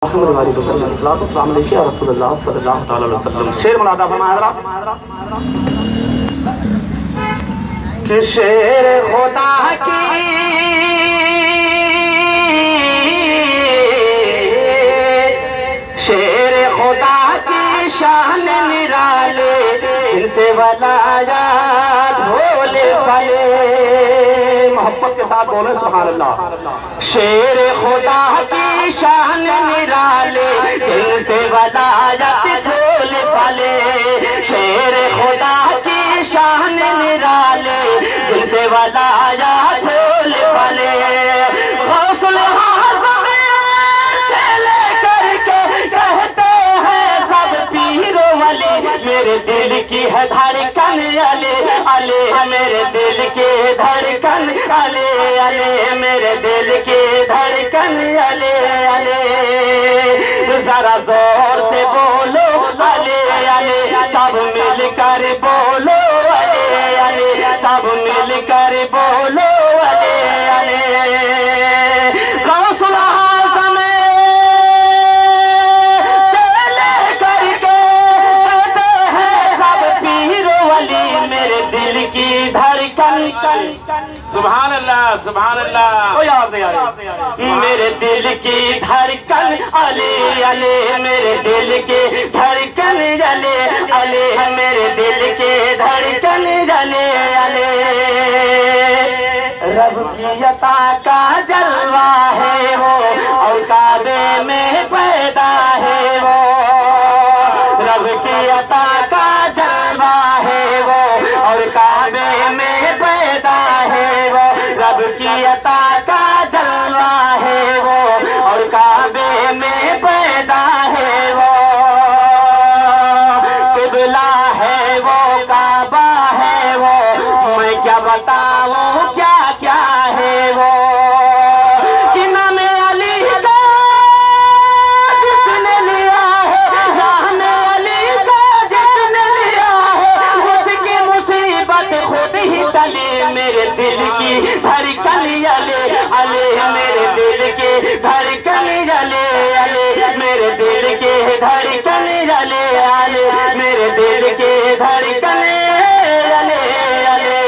محمد علیہ وسلم السلام علیکم یا رسول اللہ صلی اللہ تعالی علیہ وسلم. شعر ملاحظہ فرمائے حضرات کہ شیر خدا کی شیر خدا کی شان نرالے جن سے ولایات بھولے پھلے. محبت کے ساتھ بولیں سبحان اللہ. شیر خدا کی شان نرالے جن سے ولایات بھولے پھلے. شیر خدا کی شان نرالے جن سے ولایات بھولے پھلے. غوث العظم سے لے کر کے کہتے ہیں سب پیر و ولی میرے دل کی ہے دھڑکن علی علی میرے دل کی دھڑکن علی علی میرے دل کی دھڑکن علی علی. ذرا زور سے بولو علی علی سب مل کر بولو علی علی سب مل کر بولو علی علی. غوث العظم سے لے کر کے کہتے ہیں سب پیر و ولی میرے دل کی دھڑکن. سبحان اللہ سبحان اللہ. کوئی آواز نہیں آ رہی. میرے دل کی دھڑکن علی علی میرے دل کی دھڑکن علی علی میرے دل کی دھڑکن علی علی. رب کی عطا کا جلوہ ہے وہ اور کعبے میں پیدا ہے وہ. رب کی عطا کا جلوہ ہے وہ اور کعبے میں پیدا ہے وہ. رب کی عطا کا جلوہ ہے وہ اور کعبے میں پیدا ہے وہ. قبلہ ہے وہ کعبہ ہے وہ میں کیا بتاؤں کیا کیا ہے وہ. امام علی کا جس نے لیا ہے رحم علی کا جس نے لیا ہے اس کی مصیبت خود ہی ٹلی. میرے دل کی دھڑکن علی علی میرے دل کی دھڑکن علی علی میرے دل کی دھڑکن علی علی میرے دل کی دھڑکن علی علی.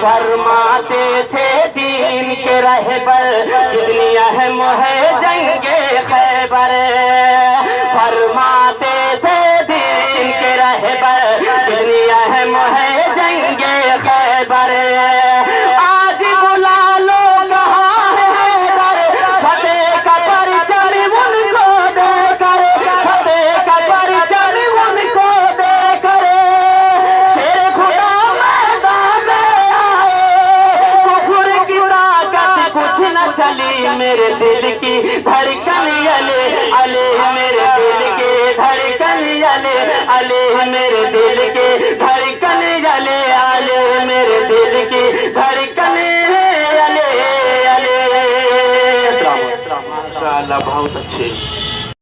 فرماتے تھے دین کے رہبر کتنی اہم ہے جنگ خیبر. فرماتے تھے دین کے رہبر کتنی اہم ہے جنگ خیبر. آج بلا لو کہاں ہے حیدر فتح کا پرچم ان کو دے کر فتح کا پرچم ان کو دے کر. شیر خدا میدان میں آئے کفر کی طاقت کچھ نہ چلی. میرے دل کی دھڑکن علی علی میرے دل کی دھڑکن علی علی میرے دل کی دھڑکن علی علی میرے دل کی دھڑکن علی علی. ماشاءاللہ بہت اچھے.